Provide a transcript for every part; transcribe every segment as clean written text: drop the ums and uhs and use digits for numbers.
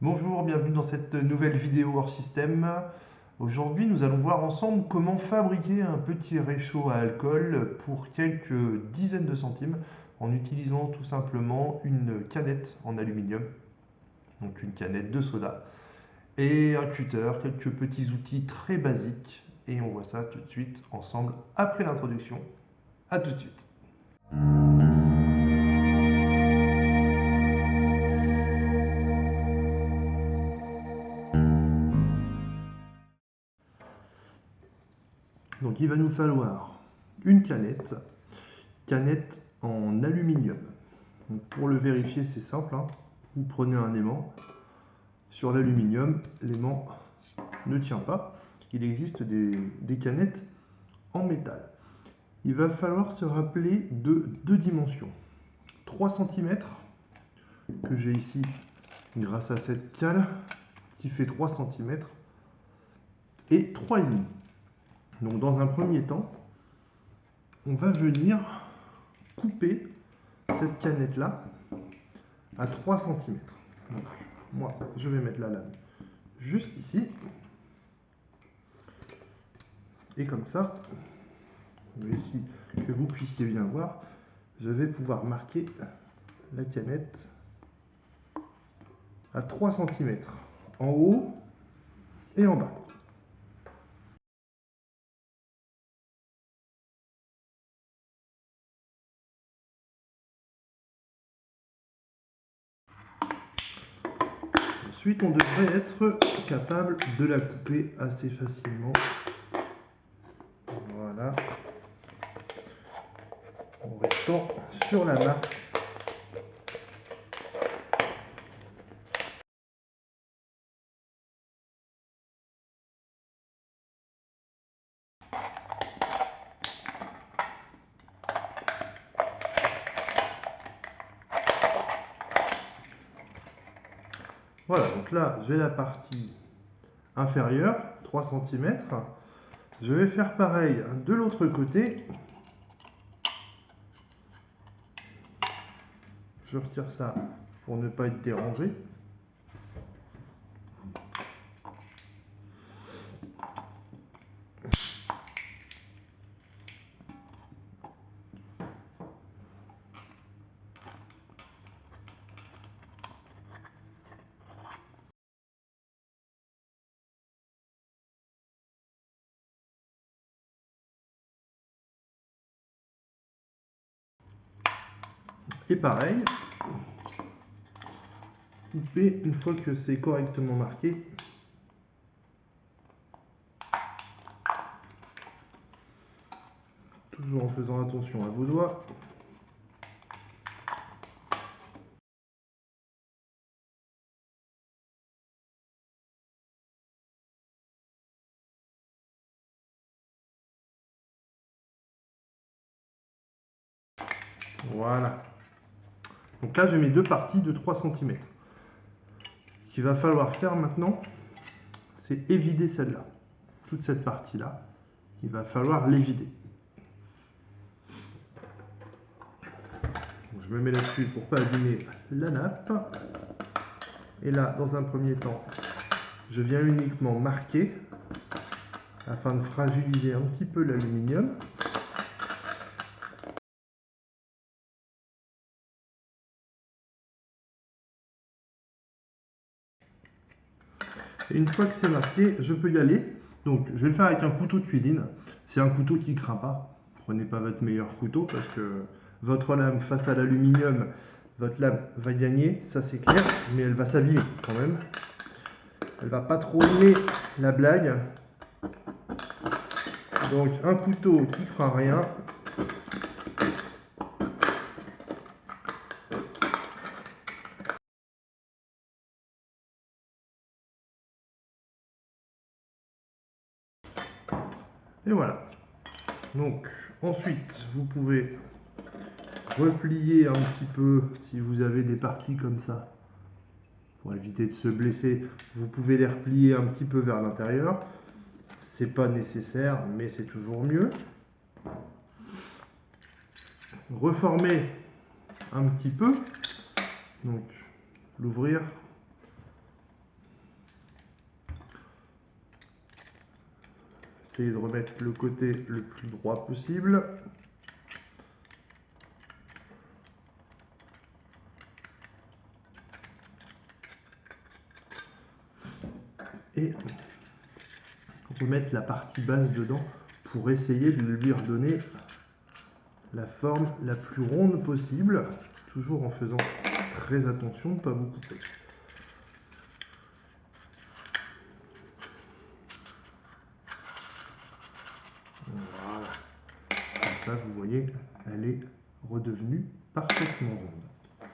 Bonjour, bienvenue dans cette nouvelle vidéo hors système. Aujourd'hui, nous allons voir ensemble comment fabriquer un petit réchaud à alcool pour quelques dizaines de centimes en utilisant tout simplement une canette en aluminium, donc une canette de soda, et un cutter, quelques petits outils très basiques. Et on voit ça tout de suite ensemble après l'introduction. À tout de suite. Donc il va nous falloir une canette en aluminium. Donc, pour le vérifier, c'est simple, hein. Vous prenez un aimant. Sur l'aluminium, l'aimant ne tient pas. Il existe des canettes en métal. Il va falloir se rappeler de deux dimensions. 3 cm que j'ai ici grâce à cette cale qui fait 3 cm et 3,5. Donc dans un premier temps, on va venir couper cette canette là à 3 cm. Donc, moi, je vais mettre la lame juste ici. Et comme ça, ici, que vous puissiez bien voir, je vais pouvoir marquer la canette à 3 cm en haut et en bas. Ensuite, on devrait être capable de la couper assez facilement. Voilà. En restant sur la marque. Voilà, donc là, j'ai la partie inférieure, 3 cm. Je vais faire pareil de l'autre côté. Je retire ça pour ne pas être dérangé. Et pareil, couper une fois que c'est correctement marqué. Toujours en faisant attention à vos doigts. Voilà. Donc là, j'ai mes deux parties de 3 cm. Ce qu'il va falloir faire maintenant, c'est évider celle-là. Toute cette partie-là, il va falloir l'évider. Je me mets là-dessus pour ne pas abîmer la nappe. Et là, dans un premier temps, je viens uniquement marquer afin de fragiliser un petit peu l'aluminium. Et une fois que c'est marqué, je peux y aller. Donc, je vais le faire avec un couteau de cuisine. C'est un couteau qui ne craint pas. Prenez pas votre meilleur couteau parce que votre lame face à l'aluminium, votre lame va gagner, ça c'est clair, mais elle va s'abîmer quand même. Elle va pas trop aimer la blague. Donc, un couteau qui ne craint rien. Et voilà. Donc, ensuite, vous pouvez replier un petit peu si vous avez des parties comme ça. Pour éviter de se blesser, vous pouvez les replier un petit peu vers l'intérieur. C'est pas nécessaire, mais c'est toujours mieux. Reformer un petit peu. Donc, l'ouvrir Essayez de remettre le côté le plus droit possible. Et remettre la partie basse dedans pour essayer de lui redonner la forme la plus ronde possible, toujours en faisant très attention de ne pas vous couper. Voilà. Comme ça, vous voyez, elle est redevenue parfaitement ronde.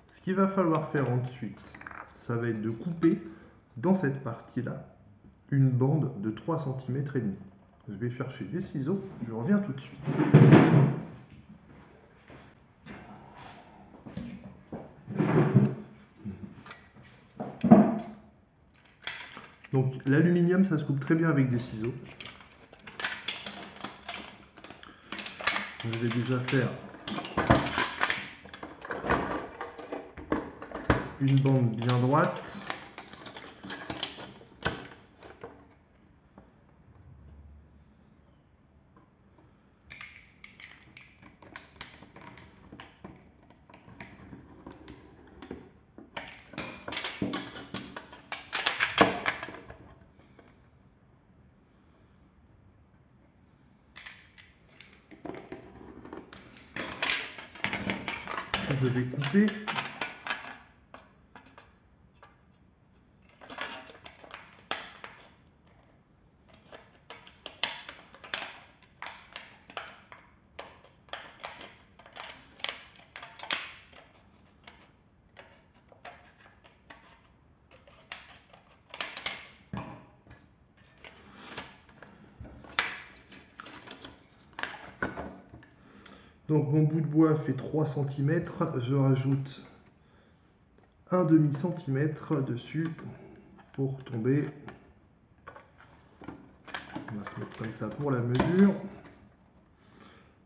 Ce qu'il va falloir faire ensuite, ça va être de couper dans cette partie-là une bande de 3,5 cm. Je vais chercher des ciseaux, je reviens tout de suite. Donc l'aluminium, ça se coupe très bien avec des ciseaux. Je vais déjà faire une bande bien droite. Je vais couper. Donc mon bout de bois fait 3 cm, je rajoute un demi-centimètre dessus pour tomber. On va se mettre comme ça pour la mesure.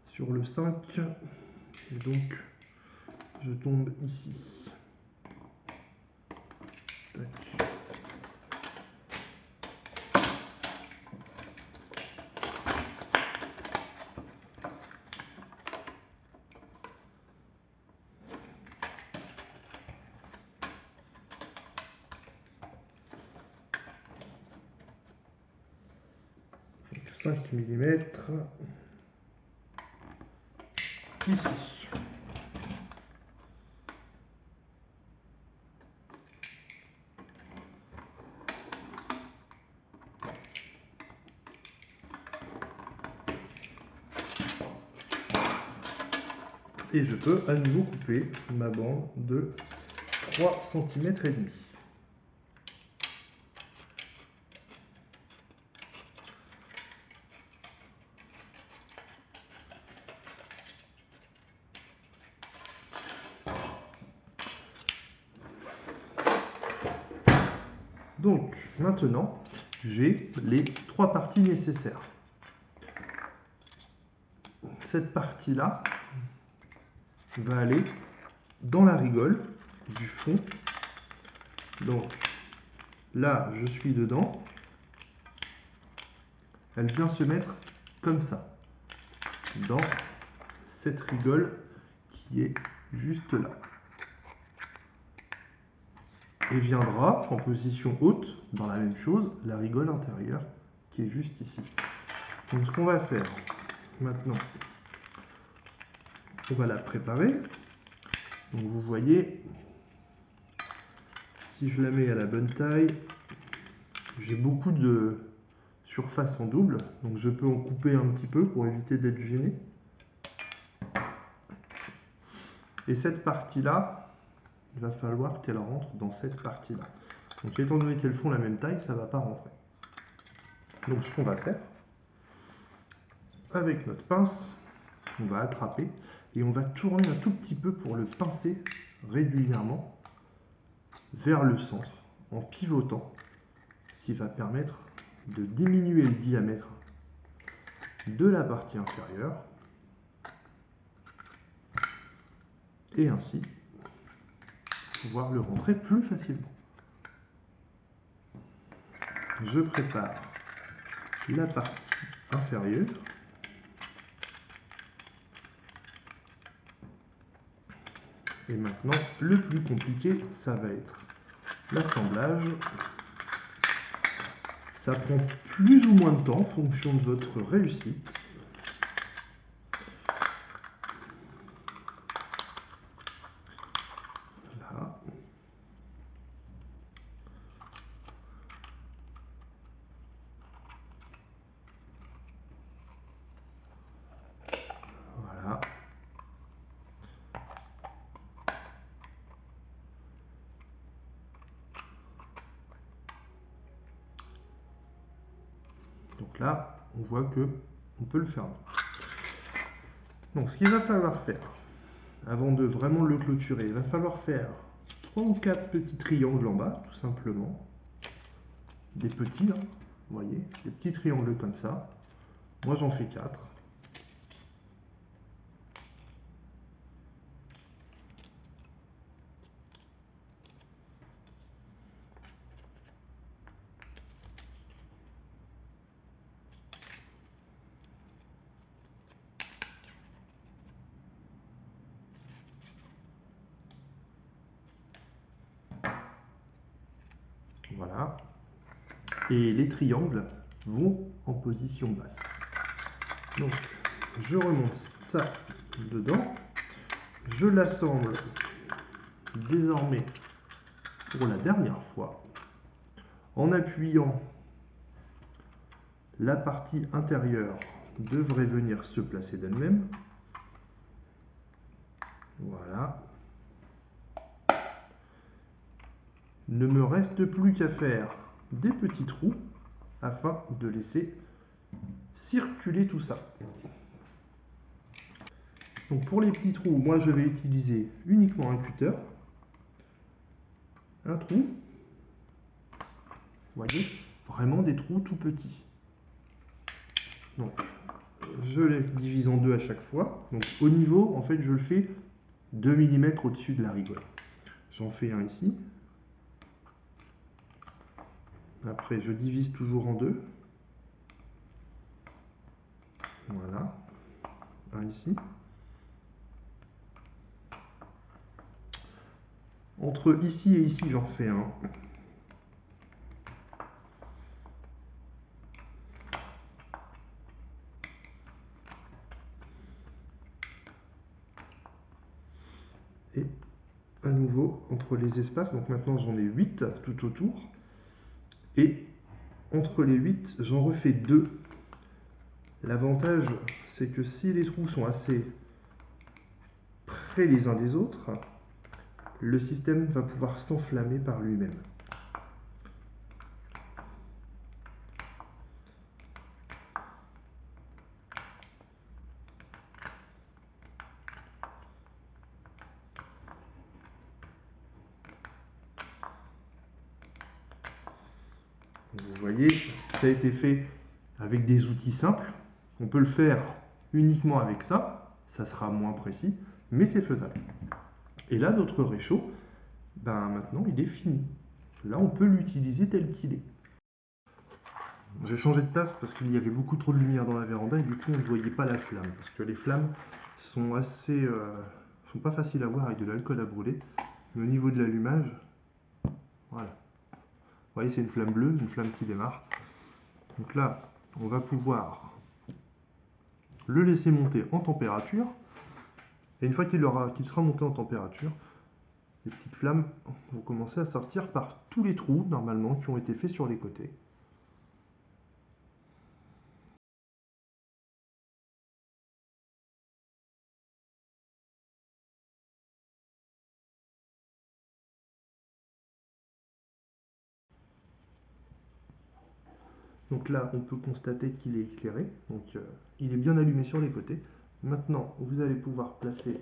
Sur le 5, et donc je tombe ici. Tac. Donc 5 mm ici. Et je peux à nouveau couper ma bande de 3,5 cm. Donc maintenant, j'ai les 3 parties nécessaires. Cette partie-là va aller dans la rigole du fond. Donc là, je suis dedans. Elle vient se mettre comme ça, dans cette rigole qui est juste là. Et viendra en position haute, dans la même chose, la rigole intérieure qui est juste ici. Donc ce qu'on va faire maintenant, on va la préparer. Donc vous voyez, si je la mets à la bonne taille, j'ai beaucoup de surface en double, donc je peux en couper un petit peu pour éviter d'être gêné. Et cette partie-là, il va falloir qu'elle rentre dans cette partie-là. Donc étant donné qu'elles font la même taille, ça ne va pas rentrer. Donc ce qu'on va faire, avec notre pince, on va attraper et on va tourner un tout petit peu pour le pincer régulièrement vers le centre en pivotant, ce qui va permettre de diminuer le diamètre de la partie inférieure et ainsi pouvoir le rentrer plus facilement. Je prépare la partie inférieure. Et maintenant, le plus compliqué, ça va être l'assemblage. Ça prend plus ou moins de temps en fonction de votre réussite. Là. Voilà. Donc là, on voit que on peut le faire. Donc ce qu'il va falloir faire, avant de vraiment le clôturer, il va falloir faire 3 ou 4 petits triangles en bas, tout simplement. Des petits, hein, vous voyez, des petits triangles comme ça. Moi j'en fais 4. Voilà. Et les triangles vont en position basse. Donc, je remonte ça dedans. Je l'assemble désormais pour la dernière fois en appuyant la partie intérieure devrait venir se placer d'elle-même. Voilà. Ne me reste plus qu'à faire des petits trous afin de laisser circuler tout ça. Donc pour les petits trous, moi je vais utiliser uniquement un cutter. Un trou. Vous voyez, vraiment des trous tout petits. Donc je les divise en deux à chaque fois. Donc au niveau, en fait, je le fais 2 mm au-dessus de la rigole. J'en fais un ici. Après, je divise toujours en deux. Voilà. Un ici. Entre ici et ici, j'en fais un. Et à nouveau, entre les espaces, donc maintenant j'en ai 8 tout autour. Et entre les 8, j'en refais 2. L'avantage, c'est que si les trous sont assez près les uns des autres, le système va pouvoir s'enflammer par lui-même. Vous voyez, ça a été fait avec des outils simples. On peut le faire uniquement avec ça, ça sera moins précis, mais c'est faisable. Et là, notre réchaud, ben maintenant, il est fini. Là, on peut l'utiliser tel qu'il est. J'ai changé de place parce qu'il y avait beaucoup trop de lumière dans la véranda et du coup, on ne voyait pas la flamme. Parce que les flammes sont sont pas faciles à voir avec de l'alcool à brûler. Mais au niveau de l'allumage, voilà. Vous voyez, c'est une flamme bleue, une flamme qui démarre. Donc là, on va pouvoir le laisser monter en température. Et une fois qu'il sera monté en température, les petites flammes vont commencer à sortir par tous les trous, normalement, qui ont été faits sur les côtés. Donc là, on peut constater qu'il est éclairé, donc il est bien allumé sur les côtés. Maintenant, vous allez pouvoir placer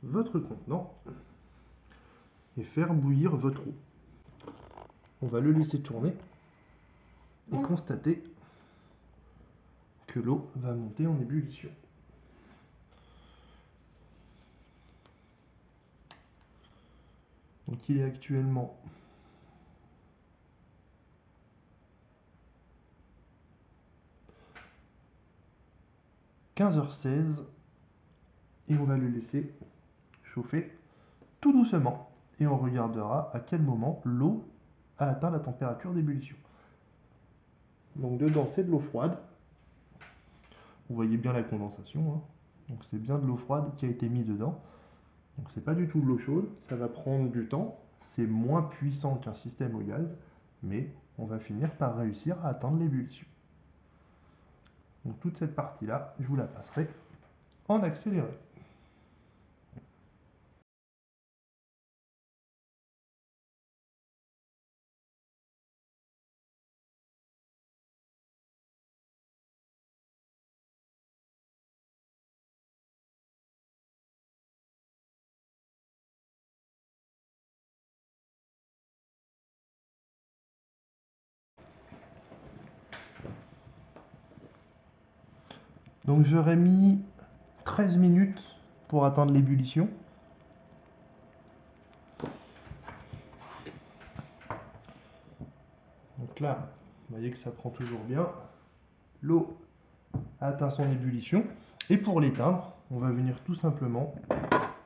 votre contenant et faire bouillir votre eau. On va le laisser tourner et constater que l'eau va monter en ébullition. Donc il est actuellement 15h16 et on va le laisser chauffer tout doucement et on regardera à quel moment l'eau a atteint la température d'ébullition. Donc dedans c'est de l'eau froide, vous voyez bien la condensation, hein. Donc c'est bien de l'eau froide qui a été mise dedans, donc c'est pas du tout de l'eau chaude, ça va prendre du temps, c'est moins puissant qu'un système au gaz, mais on va finir par réussir à atteindre l'ébullition. Donc toute cette partie-là, je vous la passerai en accéléré. Donc j'aurais mis 13 minutes pour atteindre l'ébullition. Donc là, vous voyez que ça prend toujours bien. L'eau a atteint son ébullition. Et pour l'éteindre, on va venir tout simplement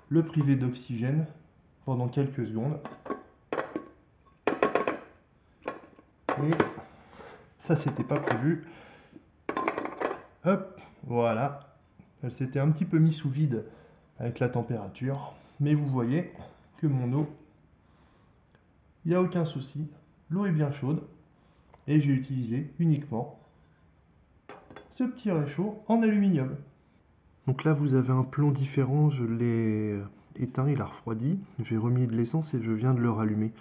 le priver d'oxygène pendant quelques secondes. Et ça, c'était pas prévu. Hop, voilà. Elle s'était un petit peu mise sous vide avec la température. Mais vous voyez que mon eau, il n'y a aucun souci. L'eau est bien chaude. Et j'ai utilisé uniquement ce petit réchaud en aluminium. Donc là, vous avez un plomb différent. Je l'ai éteint, il a refroidi. J'ai remis de l'essence et je viens de le rallumer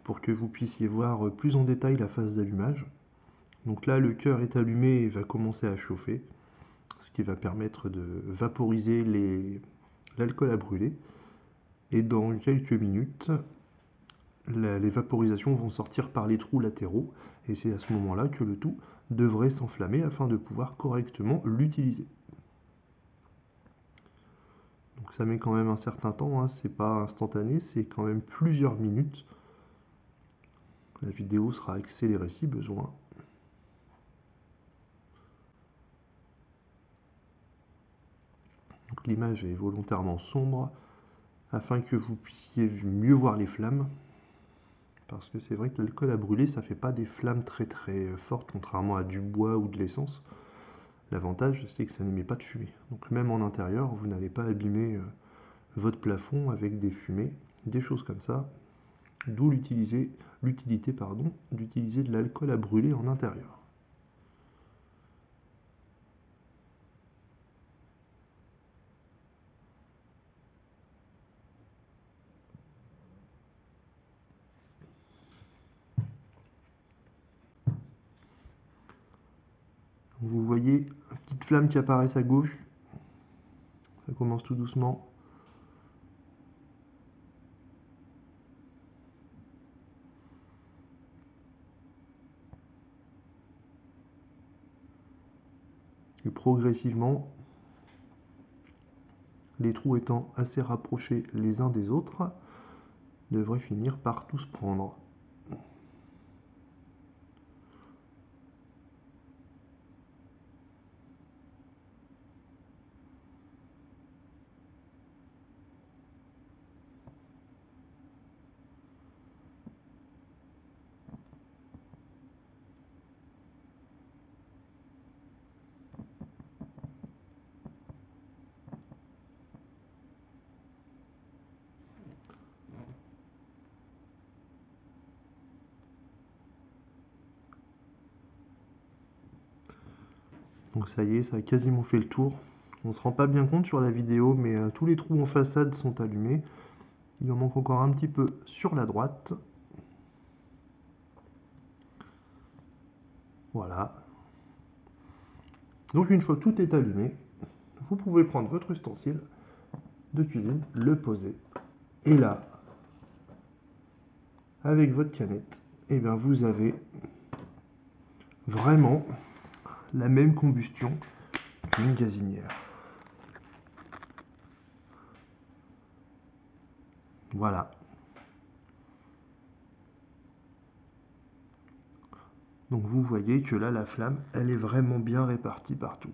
pour que vous puissiez voir plus en détail la phase d'allumage. Donc là, le cœur est allumé et va commencer à chauffer, ce qui va permettre de vaporiser l'alcool à brûler. Et dans quelques minutes, les vaporisations vont sortir par les trous latéraux et c'est à ce moment-là que le tout devrait s'enflammer afin de pouvoir correctement l'utiliser. Donc ça met quand même un certain temps, hein, c'est pas instantané, c'est quand même plusieurs minutes. La vidéo sera accélérée si besoin. L'image est volontairement sombre afin que vous puissiez mieux voir les flammes. Parce que c'est vrai que l'alcool à brûler, ça fait pas des flammes très fortes, contrairement à du bois ou de l'essence. L'avantage, c'est que ça n'émet pas de fumée. Donc même en intérieur, vous n'allez pas abîmer votre plafond avec des fumées, des choses comme ça. D'où l'utilité d'utiliser de l'alcool à brûler en intérieur. Vous voyez une petite flamme qui apparaît à gauche. Ça commence tout doucement. Et progressivement, les trous étant assez rapprochés les uns des autres, devraient finir par tous prendre. Donc ça y est, ça a quasiment fait le tour. On ne se rend pas bien compte sur la vidéo, mais tous les trous en façade sont allumés. Il en manque encore un petit peu sur la droite. Voilà. Donc une fois que tout est allumé, vous pouvez prendre votre ustensile de cuisine, le poser. Et là, avec votre canette, eh bien vous avez vraiment la même combustion qu'une gazinière. Voilà. Donc vous voyez que là, la flamme, elle est vraiment bien répartie partout.